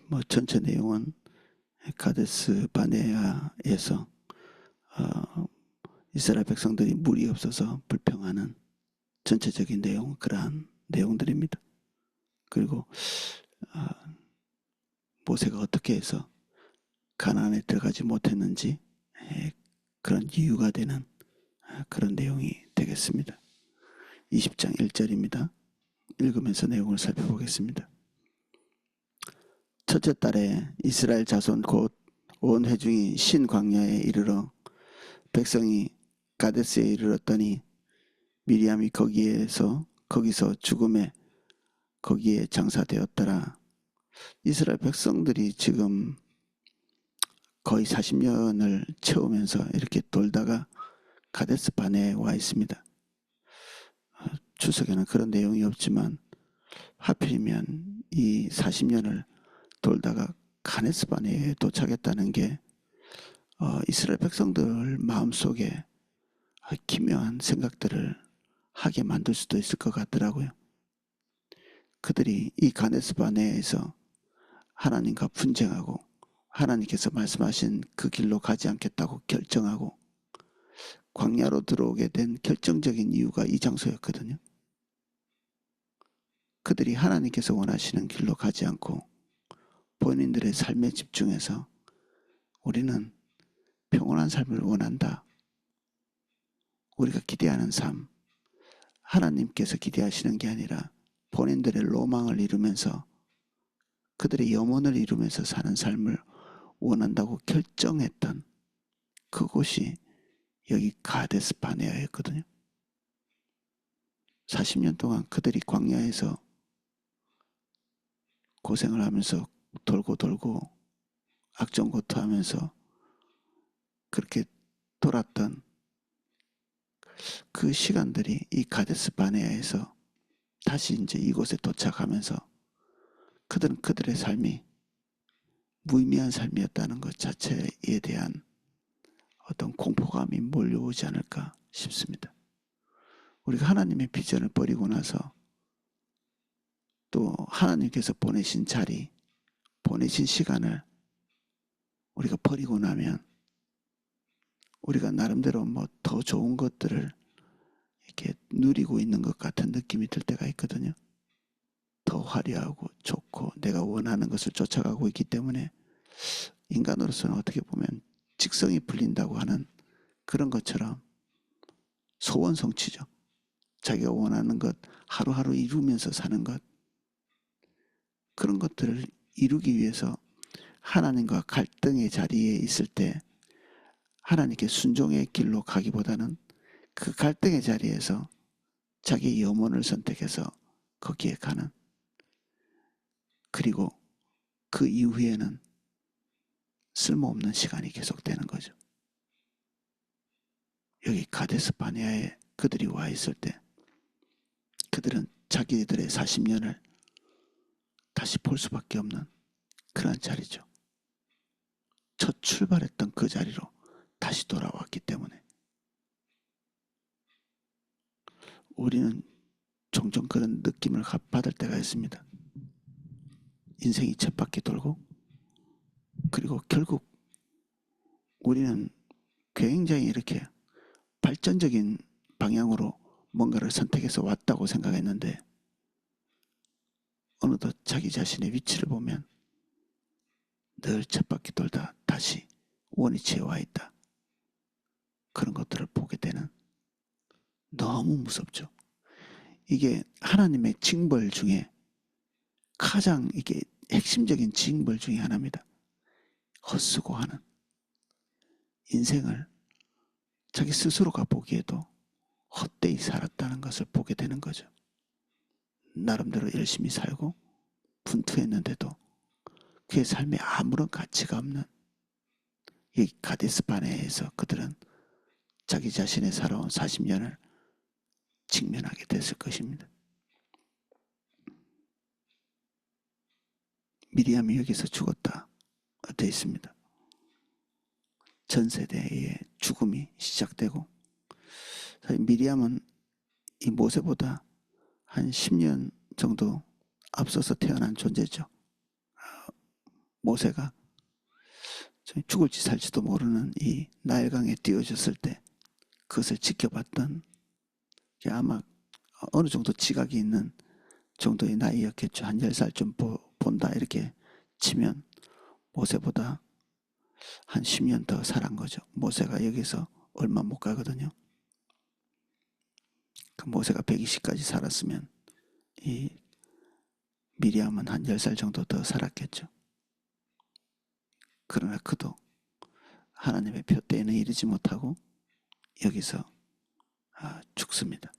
뭐 전체 내용은 가데스 바네아에서 이스라엘 백성들이 물이 없어서 불평하는 전체적인 내용, 그러한 내용들입니다. 그리고 모세가 어떻게 해서 가나안에 들어가지 못했는지 그런 이유가 되는 그런 내용이 되겠습니다. 20장 1절입니다. 읽으면서 내용을 살펴보겠습니다. 첫째 달에 이스라엘 자손 곧 온 회중이 신 광야에 이르러 백성이 가데스에 이르렀더니 미리암이 거기서 죽음에 거기에 장사되었더라. 이스라엘 백성들이 지금 거의 40년을 채우면서 이렇게 돌다가 가데스 바네에 와 있습니다. 추석에는 그런 내용이 없지만 하필이면 이 40년을 돌다가 가데스 바네에 도착했다는 게 이스라엘 백성들 마음속에 기묘한 생각들을 하게 만들 수도 있을 것 같더라고요. 그들이 이 가데스 바네에서 하나님과 분쟁하고 하나님께서 말씀하신 그 길로 가지 않겠다고 결정하고 광야로 들어오게 된 결정적인 이유가 이 장소였거든요. 그들이 하나님께서 원하시는 길로 가지 않고 본인들의 삶에 집중해서 우리는 평온한 삶을 원한다. 우리가 기대하는 삶, 하나님께서 기대하시는 게 아니라 본인들의 로망을 이루면서 그들의 염원을 이루면서 사는 삶을 원한다고 결정했던 그곳이 여기 가데스 바네아였거든요. 40년 동안 그들이 광야에서 고생을 하면서 돌고 악정고투하면서 그렇게 돌았던 그 시간들이 이 가데스 바네아에서 다시 이제 이곳에 도착하면서 그들은 그들의 삶이 무의미한 삶이었다는 것 자체에 대한 어떤 공포감이 몰려오지 않을까 싶습니다. 우리가 하나님의 비전을 버리고 나서 또 하나님께서 보내신 자리, 보내신 시간을 우리가 버리고 나면 우리가 나름대로 뭐 더 좋은 것들을 이렇게 누리고 있는 것 같은 느낌이 들 때가 있거든요. 더 화려하고 좋고 내가 원하는 것을 쫓아가고 있기 때문에 인간으로서는 어떻게 보면 직성이 풀린다고 하는 그런 것처럼 소원 성취죠. 자기가 원하는 것 하루하루 이루면서 사는 것, 그런 것들을 이루기 위해서 하나님과 갈등의 자리에 있을 때 하나님께 순종의 길로 가기보다는 그 갈등의 자리에서 자기의 염원을 선택해서 거기에 가는, 그리고 그 이후에는 쓸모없는 시간이 계속되는 거죠. 여기 가데스 바네아에 그들이 와 있을 때 그들은 자기들의 40년을 다시 볼 수밖에 없는 그런 자리죠. 첫 출발했던 그 자리로 다시 돌아왔기 때문에 우리는 종종 그런 느낌을 받을 때가 있습니다. 인생이 쳇바퀴 돌고 그리고 결국 우리는 굉장히 이렇게 발전적인 방향으로 뭔가를 선택해서 왔다고 생각했는데 어느덧 자기 자신의 위치를 보면 늘 쳇바퀴 돌다 다시 원위치에 와 있다. 그런 것들을 보게 되는, 너무 무섭죠. 이게 하나님의 징벌 중에 가장 이게 핵심적인 징벌 중에 하나입니다. 헛수고하는 인생을 자기 스스로가 보기에도 헛되이 살았다는 것을 보게 되는 거죠. 나름대로 열심히 살고 분투했는데도 그의 삶에 아무런 가치가 없는 이 가데스 바네아에서 그들은 자기 자신의 살아온 40년을 직면하게 됐을 것입니다. 미리암이 여기서 죽었다 되어 있습니다. 전 세대의 죽음이 시작되고, 미리암은 이 모세보다 한 10년 정도 앞서서 태어난 존재죠. 모세가 죽을지 살지도 모르는 이 나일강에 띄워졌을 때 그것을 지켜봤던 게 아마 어느 정도 지각이 있는 정도의 나이였겠죠. 한 10살쯤 본다 이렇게 치면 모세보다 한 10년 더 살은 거죠. 모세가 여기서 얼마 못 가거든요. 그 모세가 120까지 살았으면 이 미리암은 한 10살 정도 더 살았겠죠. 그러나 그도 하나님의 표대에는 이르지 못하고 여기서 죽습니다.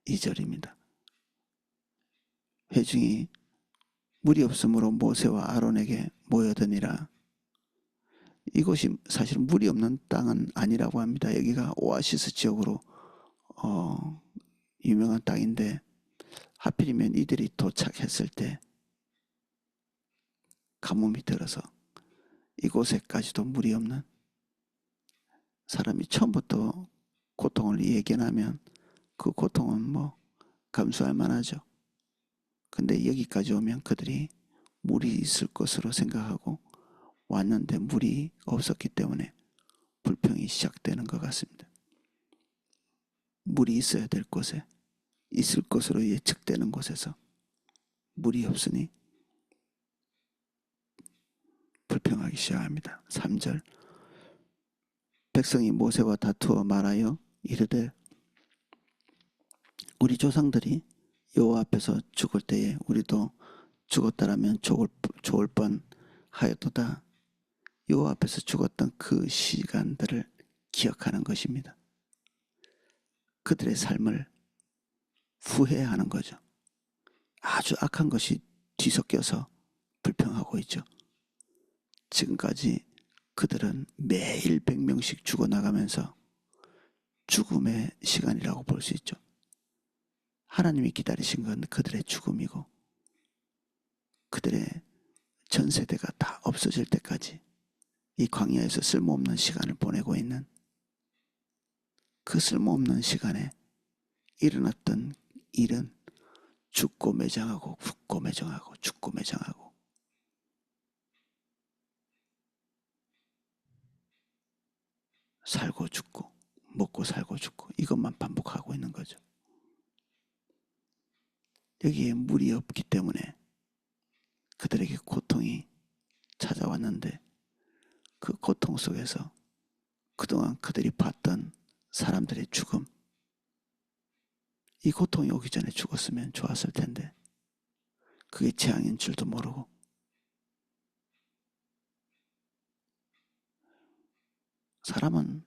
2절입니다. 회중이 물이 없으므로 모세와 아론에게 모여드니라. 이곳이 사실 물이 없는 땅은 아니라고 합니다. 여기가 오아시스 지역으로 유명한 땅인데 하필이면 이들이 도착했을 때 가뭄이 들어서 이곳에까지도 물이 없는, 사람이 처음부터 고통을 예견하면 그 고통은 뭐 감수할 만하죠. 근데 여기까지 오면 그들이 물이 있을 것으로 생각하고 왔는데 물이 없었기 때문에 불평이 시작되는 것 같습니다. 물이 있어야 될 곳에, 있을 것으로 예측되는 곳에서 물이 없으니 불평하기 시작합니다. 3절, 백성이 모세와 다투어 말하여 이르되 우리 조상들이 여호와 앞에서 죽을 때에 우리도 죽었다라면 좋을 뻔하였도다. 여호와 앞에서 죽었던 그 시간들을 기억하는 것입니다. 그들의 삶을 후회하는 거죠. 아주 악한 것이 뒤섞여서 불평하고 있죠. 지금까지 그들은 매일 100명씩 죽어나가면서 죽음의 시간이라고 볼 수 있죠. 하나님이 기다리신 건 그들의 죽음이고 그들의 전 세대가 다 없어질 때까지 이 광야에서 쓸모없는 시간을 보내고 있는, 그 쓸모없는 시간에 일어났던 일은 죽고 매장하고 죽고 매장하고 죽고 매장하고, 살고 죽고 먹고 살고 죽고 이것만 반복하고 있는 거죠. 여기에 물이 없기 때문에 그들에게 고통이 찾아왔는데 그 고통 속에서 그동안 그들이 봤던 사람들의 죽음, 이 고통이 오기 전에 죽었으면 좋았을 텐데 그게 재앙인 줄도 모르고, 사람은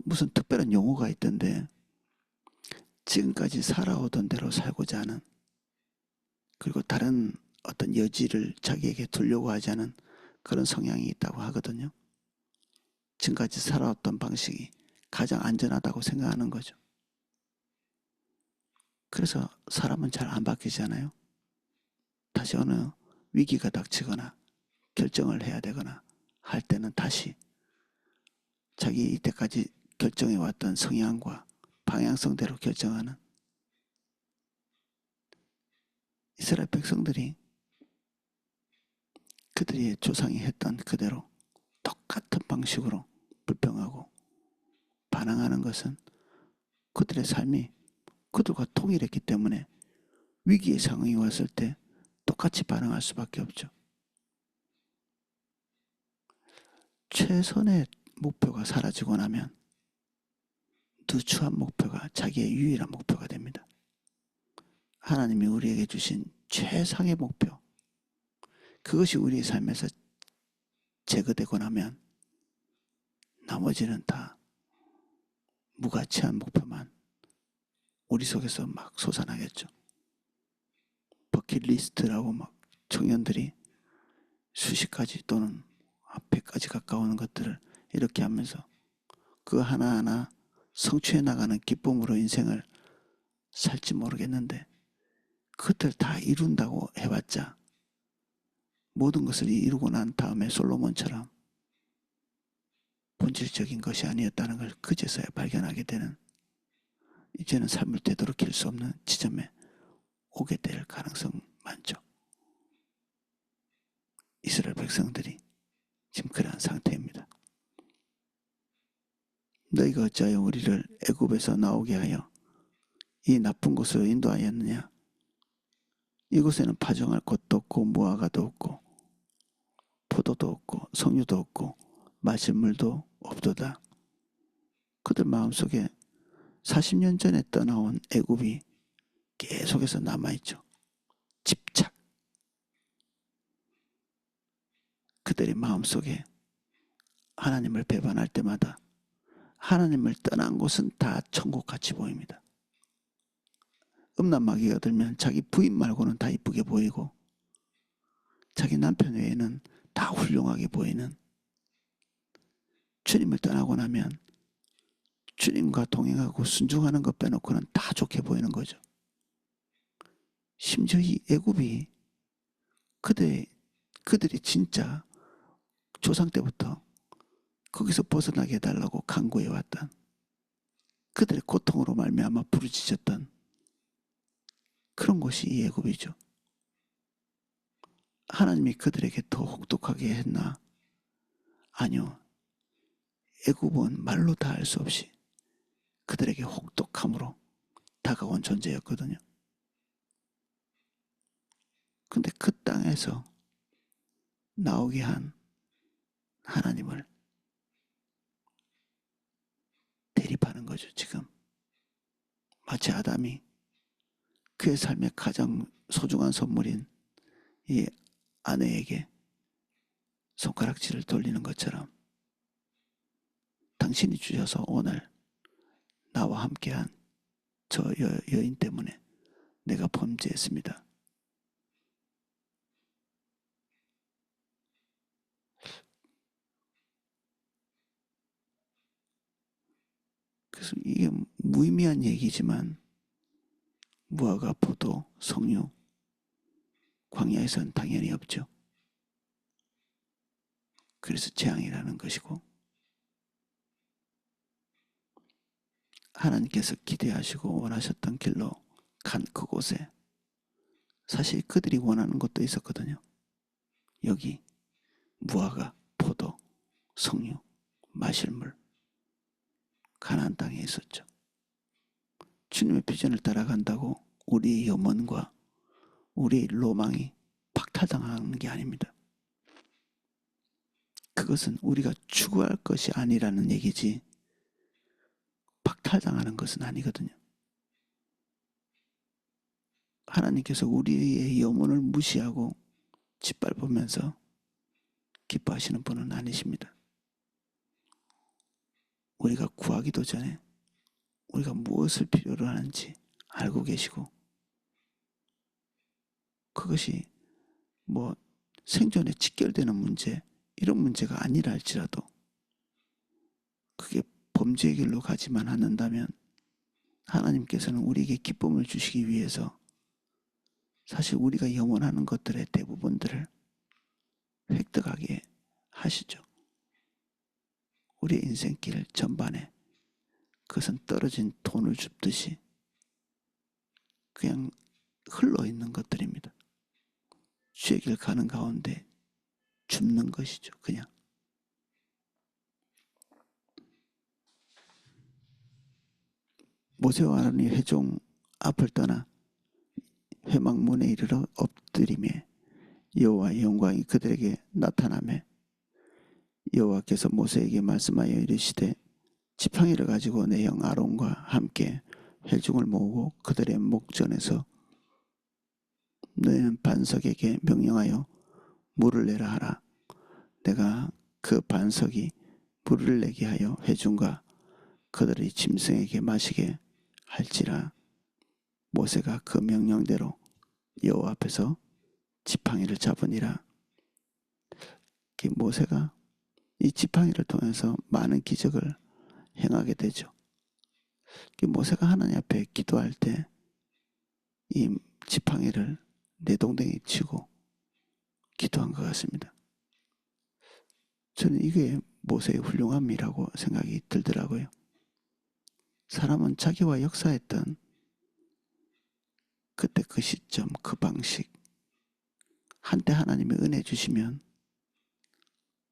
무슨 특별한 용어가 있던데 지금까지 살아오던 대로 살고자 하는, 그리고 다른 어떤 여지를 자기에게 두려고 하지 않은 그런 성향이 있다고 하거든요. 지금까지 살아왔던 방식이 가장 안전하다고 생각하는 거죠. 그래서 사람은 잘 안 바뀌잖아요. 다시 어느 위기가 닥치거나 결정을 해야 되거나 할 때는 다시 자기 이때까지 결정해왔던 성향과 방향성대로 결정하는, 이스라엘 백성들이 그들의 조상이 했던 그대로 똑같은 방식으로 불평하고 반항하는 것은 그들의 삶이 그들과 통일했기 때문에 위기의 상황이 왔을 때 똑같이 반응할 수밖에 없죠. 최선의 목표가 사라지고 나면 누추한 목표가 자기의 유일한 목표가 됩니다. 하나님이 우리에게 주신 최상의 목표, 그것이 우리의 삶에서 제거되고 나면 나머지는 다 무가치한 목표만 우리 속에서 막 솟아나겠죠. 버킷리스트라고 막 청년들이 수십 가지 또는 100가지 가까운 것들을 이렇게 하면서 그 하나하나 성취해 나가는 기쁨으로 인생을 살지 모르겠는데, 그것들 다 이룬다고 해봤자 모든 것을 이루고 난 다음에 솔로몬처럼 본질적인 것이 아니었다는 걸 그제서야 발견하게 되는, 이제는 삶을 되도록일 수 없는 지점에 오게 될 가능성 많죠. 이스라엘 백성들이 지금 그러한 상태입니다. 너희가 어찌하여 우리를 애굽에서 나오게 하여 이 나쁜 곳으로 인도하였느냐. 이곳에는 파종할 곳도 없고 무화과도 없고 포도도 없고 석류도 없고 마실 물도 없도다. 그들 마음속에 40년 전에 떠나온 애굽이 계속해서 남아있죠. 집착. 그들의 마음속에 하나님을 배반할 때마다 하나님을 떠난 곳은 다 천국같이 보입니다. 음란마귀가 들면 자기 부인 말고는 다 이쁘게 보이고 자기 남편 외에는 다 훌륭하게 보이는, 주님을 떠나고 나면 주님과 동행하고 순종하는 것 빼놓고는 다 좋게 보이는 거죠. 심지어 이 애굽이 그들이 진짜 조상 때부터 거기서 벗어나게 해달라고 간구해왔던, 그들의 고통으로 말미암아 부르짖었던 그런 곳이 이 애굽이죠. 하나님이 그들에게 더 혹독하게 했나? 아니요. 애굽은 말로 다 할 수 없이 그들에게 혹독함으로 다가온 존재였거든요. 근데 그 땅에서 나오게 한 하나님을 대립하는 거죠, 지금. 마치 아담이 그의 삶의 가장 소중한 선물인 이 아내에게 손가락질을 돌리는 것처럼 당신이 주셔서 오늘 나와 함께한 저 여인 때문에 내가 범죄했습니다. 그래서 이게 무의미한 얘기지만 무화과, 포도, 석류, 광야에서는 당연히 없죠. 그래서 재앙이라는 것이고, 하나님께서 기대하시고 원하셨던 길로 간 그곳에 사실 그들이 원하는 것도 있었거든요. 여기 무화과, 포도, 석류, 마실 물, 가나안 땅에 있었죠. 주님의 비전을 따라간다고 우리의 염원과 우리의 로망이 박탈당하는 게 아닙니다. 그것은 우리가 추구할 것이 아니라는 얘기지 박탈당하는 것은 아니거든요. 하나님께서 우리의 염원을 무시하고 짓밟으면서 기뻐하시는 분은 아니십니다. 우리가 구하기도 전에 우리가 무엇을 필요로 하는지 알고 계시고, 그것이 뭐 생존에 직결되는 문제, 이런 문제가 아니라 할지라도 그게 범죄의 길로 가지만 않는다면 하나님께서는 우리에게 기쁨을 주시기 위해서 사실 우리가 염원하는 것들의 대부분들을 획득하게 하시죠. 우리의 인생길 전반에 그것은 떨어진 돈을 줍듯이 그냥 흘러있는 것들입니다. 주의 길 가는 가운데 줍는 것이죠. 그냥. 모세와 아론이 회종 앞을 떠나 회막문에 이르러 엎드리매 여호와의 영광이 그들에게 나타나매 여호와께서 모세에게 말씀하여 이르시되 지팡이를 가지고 내 형 아론과 함께 회중을 모으고 그들의 목전에서 너희는 반석에게 명령하여 물을 내라 하라. 내가 그 반석이 물을 내게 하여 회중과 그들의 짐승에게 마시게 할지라. 모세가 그 명령대로 여호와 앞에서 지팡이를 잡으니라. 모세가 이 지팡이를 통해서 많은 기적을 행하게 되죠. 모세가 하나님 앞에 기도할 때 이 지팡이를 내동댕이 치고 기도한 것 같습니다. 저는 이게 모세의 훌륭함이라고 생각이 들더라고요. 사람은 자기와 역사했던 그때 그 시점, 그 방식, 한때 하나님의 은혜 주시면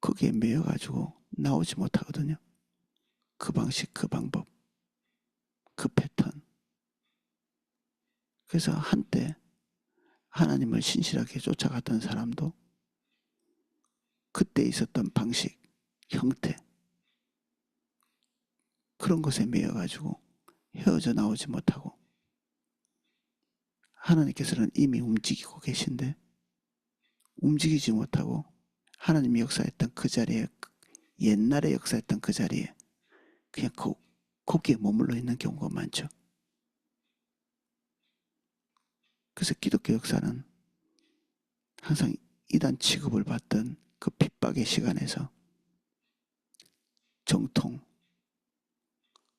거기에 매여가지고 나오지 못하거든요. 그 방식, 그 방법, 그 패턴. 그래서 한때 하나님을 신실하게 쫓아갔던 사람도 그때 있었던 방식, 형태, 그런 것에 매여가지고 헤어져 나오지 못하고, 하나님께서는 이미 움직이고 계신데 움직이지 못하고 하나님이 역사했던 그 자리에, 옛날에 역사했던 그 자리에 그냥 거기에 머물러 있는 경우가 많죠. 그래서 기독교 역사는 항상 이단 취급을 받던 그 핍박의 시간에서 정통,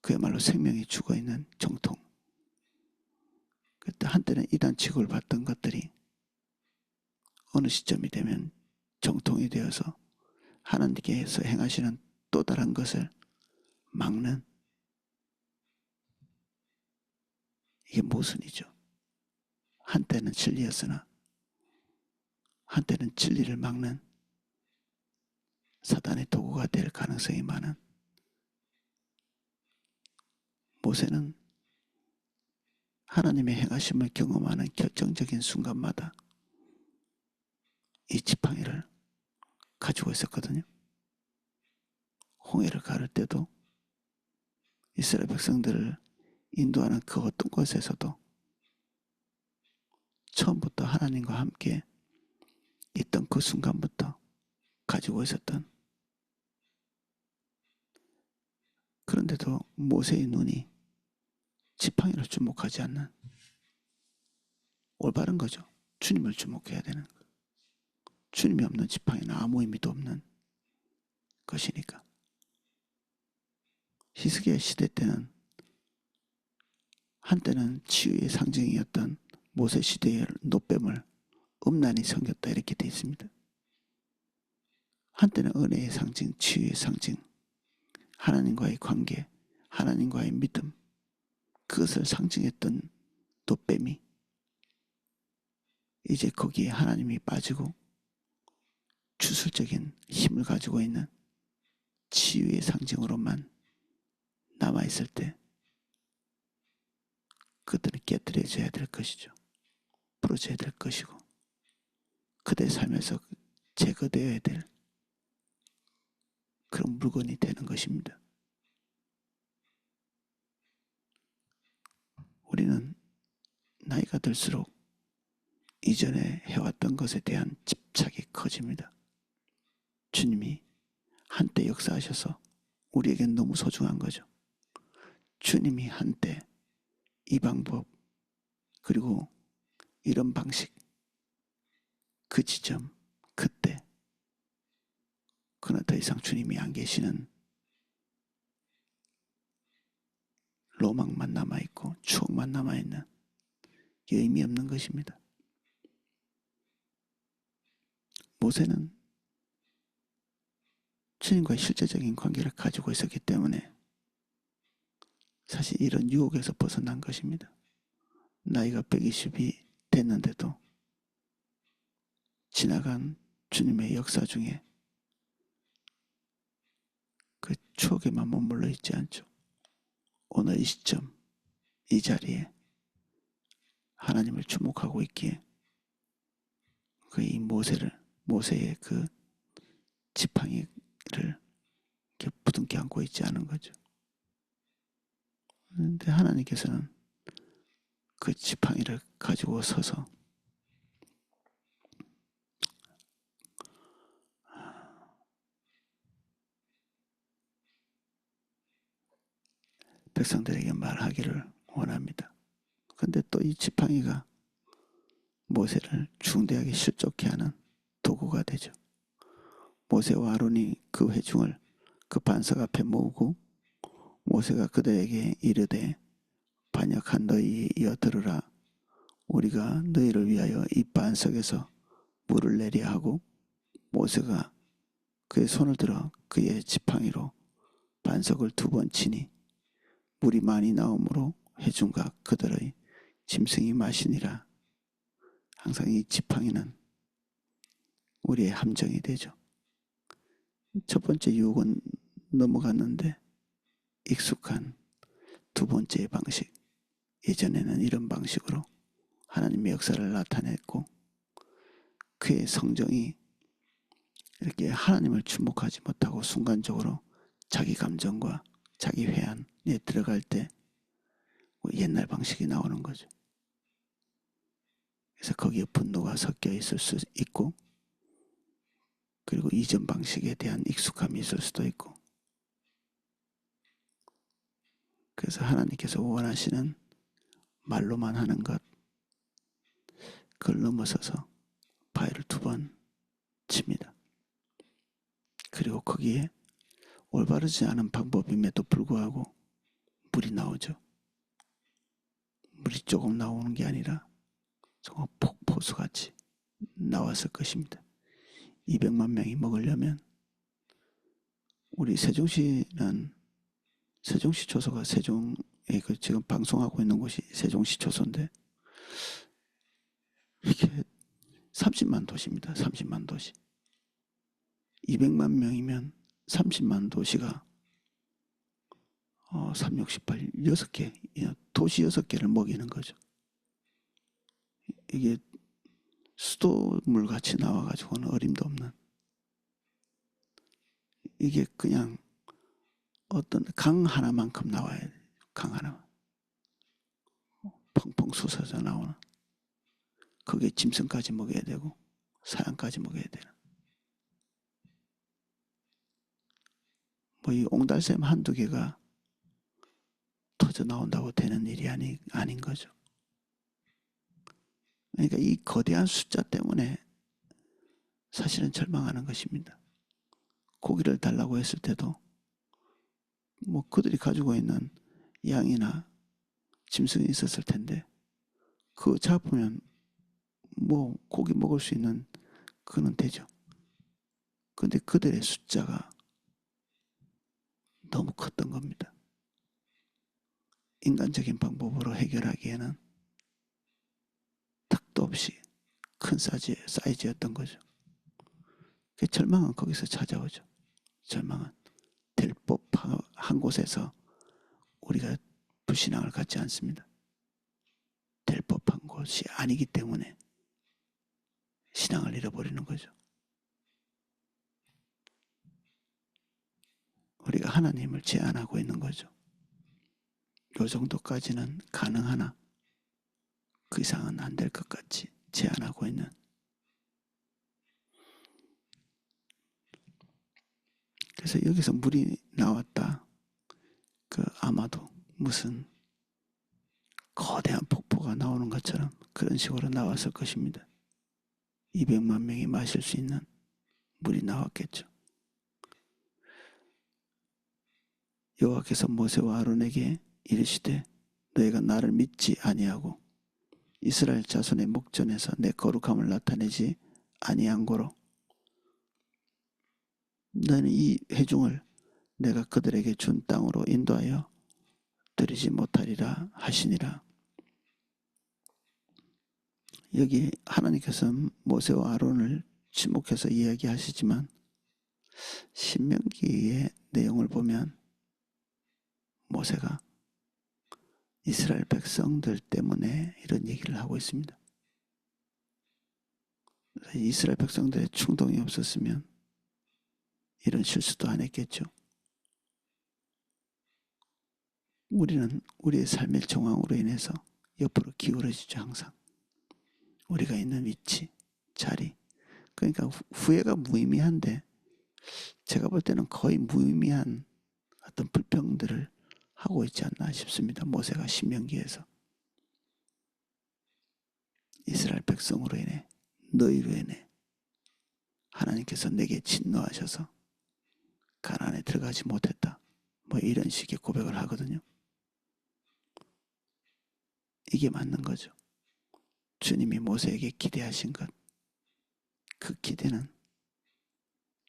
그야말로 생명이 죽어있는 정통, 그때 한때는 이단 취급을 받던 것들이 어느 시점이 되면 정통이 되어서 하나님께서 행하시는 또 다른 것을 막는, 이게 모순이죠. 한때는 진리였으나 한때는 진리를 막는 사단의 도구가 될 가능성이 많은, 모세는 하나님의 행하심을 경험하는 결정적인 순간마다 이 지팡이를 가지고 있었거든요. 홍해를 가를 때도 이스라엘 백성들을 인도하는 그 어떤 곳에서도 처음부터 하나님과 함께 있던 그 순간부터 가지고 있었던, 그런데도 모세의 눈이 지팡이를 주목하지 않는, 올바른 거죠. 주님을 주목해야 되는 거. 주님이 없는 지팡이는 아무 의미도 없는 것이니까. 히스기야 시대 때는 한때는 치유의 상징이었던 모세 시대의 노뱀을 음란히 섬겼다 이렇게 되어 있습니다. 한때는 은혜의 상징, 치유의 상징, 하나님과의 관계, 하나님과의 믿음, 그것을 상징했던 노뱀이 이제 거기에 하나님이 빠지고 주술적인 힘을 가지고 있는 치유의 상징으로만 남아있을 때 그들은 깨뜨려져야 될 것이죠. 부러져야 될 것이고 그들의 삶에서 제거되어야 될 그런 물건이 되는 것입니다. 우리는 나이가 들수록 이전에 해왔던 것에 대한 집착이 커집니다. 주님이 한때 역사하셔서 우리에겐 너무 소중한 거죠. 주님이 한때 이 방법, 그리고 이런 방식, 그 지점, 그때, 그러나 더 이상 주님이 안 계시는 로망만 남아있고 추억만 남아있는, 의미 없는 것입니다. 모세는 주님과의 실제적인 관계를 가지고 있었기 때문에 사실 이런 유혹에서 벗어난 것입니다. 나이가 120이 됐는데도 지나간 주님의 역사 중에 그 추억에만 머물러 있지 않죠. 오늘 이 시점, 이 자리에 하나님을 주목하고 있기에 그 이 모세의 그 지팡이를 이렇게 부둥켜 안고 있지 않은 거죠. 그런데 하나님께서는 그 지팡이를 가지고 서서 백성들에게 말하기를 원합니다. 그런데 또 이 지팡이가 모세를 중대하게 실족케 하는 도구가 되죠. 모세와 아론이 그 회중을 그 반석 앞에 모으고 모세가 그들에게 이르되 반역한 너희여 들으라. 우리가 너희를 위하여 이 반석에서 물을 내려 하고, 모세가 그의 손을 들어 그의 지팡이로 반석을 2번 치니 물이 많이 나오므로 회중과 그들의 짐승이 마시니라. 항상 이 지팡이는 우리의 함정이 되죠. 첫 번째 유혹은 넘어갔는데 익숙한 두 번째의 방식, 예전에는 이런 방식으로 하나님의 역사를 나타냈고 그의 성정이 이렇게 하나님을 주목하지 못하고 순간적으로 자기 감정과 자기 회한에 들어갈 때 옛날 방식이 나오는 거죠. 그래서 거기에 분노가 섞여 있을 수 있고 그리고 이전 방식에 대한 익숙함이 있을 수도 있고 그래서 하나님께서 원하시는 말로만 하는 것 그걸 넘어서서 바위를 2번 칩니다. 그리고 거기에 올바르지 않은 방법임에도 불구하고 물이 나오죠. 물이 조금 나오는 게 아니라 정말 폭포수같이 나왔을 것입니다. 200만 명이 먹으려면 우리 세종시는 세종시 초소가 세종에 지금 방송하고 있는 곳이 세종시 초소인데 이게 30만 도시입니다. 30만 도시. 200만 명이면 30만 도시가 3, 6, 18, 6개 도시 6개를 먹이는 거죠. 이게 수도물같이 나와가지고는 어림도 없는 이게 그냥 어떤 강 하나만큼 나와야 돼요. 강 하나만. 펑펑 솟아서 나오는. 거기에 짐승까지 먹여야 되고 사양까지 먹여야 되는. 뭐 이 옹달샘 한두 개가 터져 나온다고 되는 일이 아닌 거죠. 그러니까 이 거대한 숫자 때문에 사실은 절망하는 것입니다. 고기를 달라고 했을 때도 뭐 그들이 가지고 있는 양이나 짐승이 있었을 텐데 그거 잡으면 뭐 고기 먹을 수 있는 그는 되죠. 근데 그들의 숫자가 너무 컸던 겁니다. 인간적인 방법으로 해결하기에는 턱도 없이 큰 사이즈였던 거죠. 그 절망은 거기서 찾아오죠. 절망은 될 법한 곳에서 우리가 불신앙을 갖지 않습니다. 될 법한 곳이 아니기 때문에 신앙을 잃어버리는 거죠. 우리가 하나님을 제한하고 있는 거죠. 요 정도까지는 가능하나 그 이상은 안 될 것 같이 제한하고 있는. 그래서 여기서 물이 나왔다. 그 아마도 무슨 거대한 폭포가 나오는 것처럼 그런 식으로 나왔을 것입니다. 200만 명이 마실 수 있는 물이 나왔겠죠. 여호와께서 모세와 아론에게 이르시되 너희가 나를 믿지 아니하고 이스라엘 자손의 목전에서 내 거룩함을 나타내지 아니한 고로 너는 이 회중을 내가 그들에게 준 땅으로 인도하여 들이지 못하리라 하시니라. 여기 하나님께서 모세와 아론을 지목해서 이야기하시지만 신명기의 내용을 보면 모세가 이스라엘 백성들 때문에 이런 얘기를 하고 있습니다. 이스라엘 백성들의 충동이 없었으면 이런 실수도 안 했겠죠. 우리는 우리의 삶의 정황으로 인해서 옆으로 기울어지죠. 항상 우리가 있는 위치, 자리. 그러니까 후회가 무의미한데 제가 볼 때는 거의 무의미한 어떤 불평들을 하고 있지 않나 싶습니다. 모세가 신명기에서 이스라엘 백성으로 인해 너희로 인해 하나님께서 내게 진노하셔서 가나안에 들어가지 못했다. 뭐 이런 식의 고백을 하거든요. 이게 맞는 거죠. 주님이 모세에게 기대하신 것, 그 기대는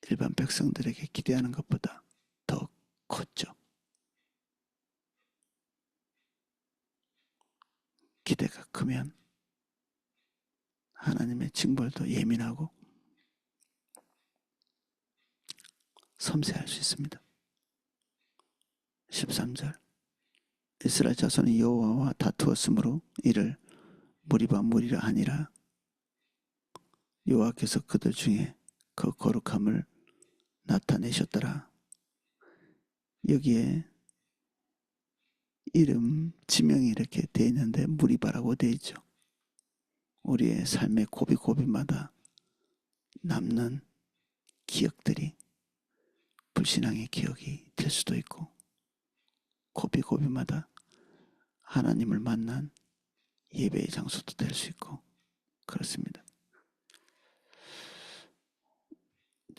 일반 백성들에게 기대하는 것보다 더 컸죠. 기대가 크면 하나님의 징벌도 예민하고 섬세할 수 있습니다. 13절 이스라엘 자손이 여호와와 다투었으므로 이를 무리바 무리라 하니라. 여호와께서 그들 중에 그 거룩함을 나타내셨더라. 여기에 이름 지명이 이렇게 되어 있는데 무리바라고 되어 있죠. 우리의 삶의 고비고비마다 남는 기억들이 불신앙의 기억이 될 수도 있고 고비고비마다 하나님을 만난 예배의 장소도 될 수 있고 그렇습니다.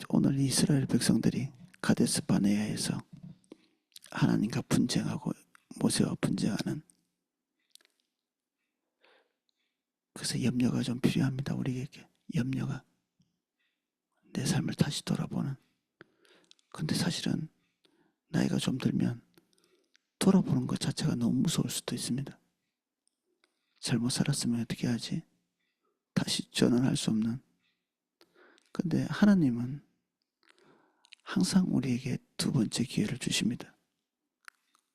오늘 이스라엘 백성들이 가데스 바네아에서 하나님과 분쟁하고 모세와 분쟁하는, 그래서 염려가 좀 필요합니다. 우리에게 염려가, 내 삶을 다시 돌아보는. 근데 사실은 나이가 좀 들면 돌아보는 것 자체가 너무 무서울 수도 있습니다. 잘못 살았으면 어떻게 하지? 다시 전환할 수 없는. 근데 하나님은 항상 우리에게 두 번째 기회를 주십니다.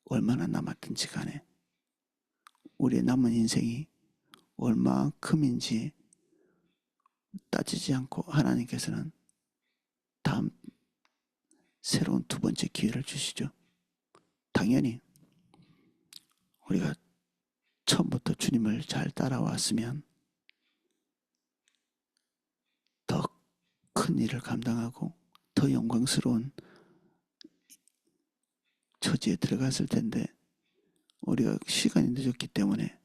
얼마나 남았든지 간에 우리의 남은 인생이 얼마큼인지 따지지 않고 하나님께서는 다음 새로운 두 번째 기회를 주시죠. 당연히 우리가 처음부터 주님을 잘 따라왔으면 더 큰 일을 감당하고 더 영광스러운 처지에 들어갔을 텐데, 우리가 시간이 늦었기 때문에,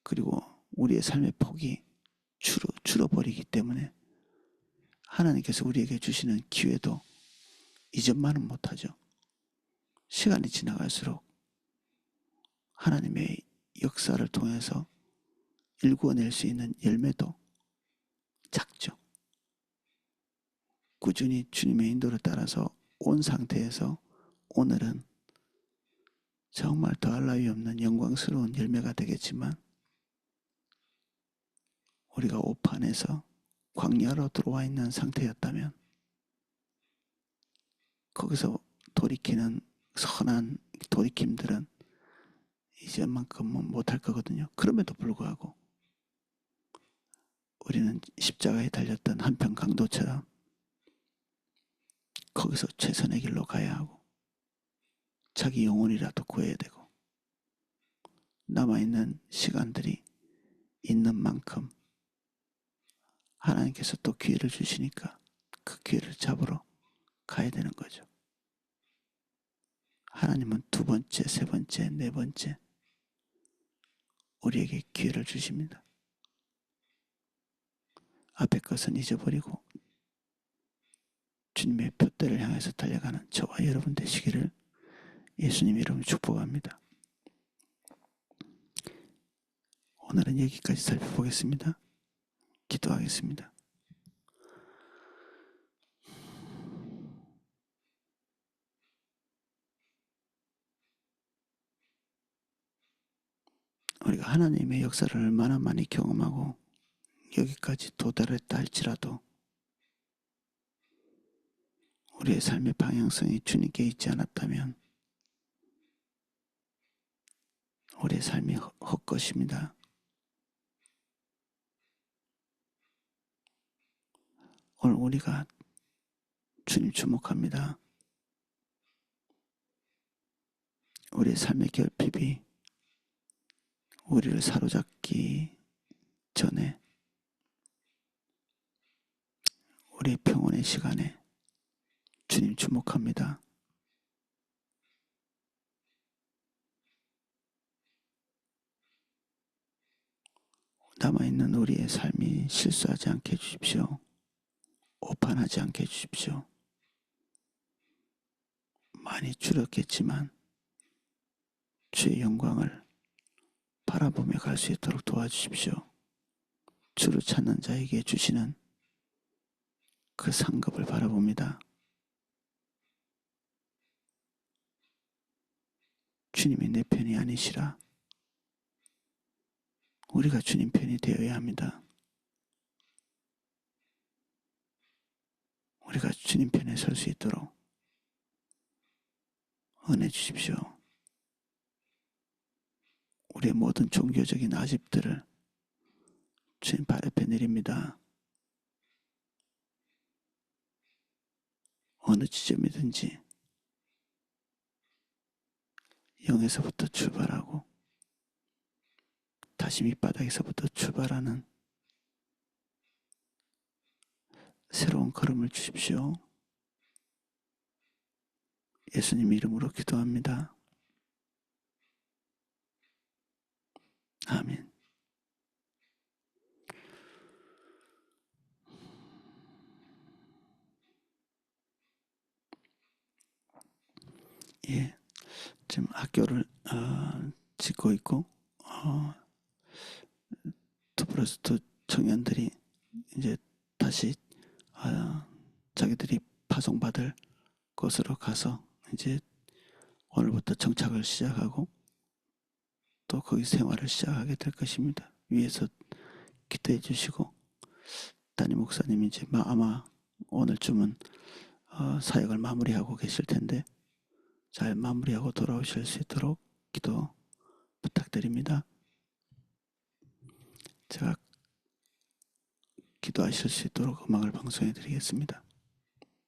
그리고 우리의 삶의 폭이 줄어버리기 때문에 하나님께서 우리에게 주시는 기회도 이전만은 못하죠. 시간이 지나갈수록 하나님의 역사를 통해서 일구어낼 수 있는 열매도 작죠. 꾸준히 주님의 인도를 따라서 온 상태에서 오늘은 정말 더할 나위 없는 영광스러운 열매가 되겠지만, 우리가 오판에서 광야로 들어와 있는 상태였다면 거기서 돌이키는 선한 돌이킴들은 이제만큼은 못할 거거든요. 그럼에도 불구하고 우리는 십자가에 달렸던 한편 강도처럼 거기서 최선의 길로 가야 하고 자기 영혼이라도 구해야 되고, 남아있는 시간들이 있는 만큼 하나님께서 또 기회를 주시니까 그 기회를 잡으러 가야 되는 거죠. 하나님은 두 번째, 세 번째, 네 번째 우리에게 기회를 주십니다. 앞의 것은 잊어버리고 주님의 푯대를 향해서 달려가는 저와 여러분 되시기를 예수님 이름으로 축복합니다. 오늘은 여기까지 살펴보겠습니다. 기도하겠습니다. 우리가 하나님의 역사를 얼마나 많이 경험하고 여기까지 도달했다 할지라도 우리의 삶의 방향성이 주님께 있지 않았다면 우리의 삶이 헛것입니다. 오늘 우리가 주님 주목합니다. 우리의 삶의 결핍이 우리를 사로잡기 전에 우리의 평온의 시간에 주님 주목합니다. 남아있는 우리의 삶이 실수하지 않게 해주십시오. 오판하지 않게 해주십시오. 많이 줄었겠지만 주의 영광을 바라보며 갈 수 있도록 도와주십시오. 주를 찾는 자에게 주시는 그 상급을 바라봅니다. 주님이 내 편이 아니시라. 우리가 주님 편이 되어야 합니다. 우리가 주님 편에 설 수 있도록 은혜 주십시오. 우리의 모든 종교적인 아집들을 주님 발 앞에 내립니다. 어느 지점이든지 영에서부터 출발하고 다시 밑바닥에서부터 출발하는 새로운 걸음을 주십시오. 예수님 이름으로 기도합니다. 아멘. 예, 지금 학교를 짓고 있고 투+2 청년들이 이제 다시 자기들이 파송받을 곳으로 가서 이제 오늘부터 정착을 시작하고 또 거기 생활을 시작하게 될 것입니다. 위에서 기도해 주시고 담임 목사님이 이제 아마 오늘쯤은 사역을 마무리하고 계실 텐데 잘 마무리하고 돌아오실 수 있도록 기도 부탁드립니다. 제가 기도하실 수 있도록 음악을 방송해 드리겠습니다.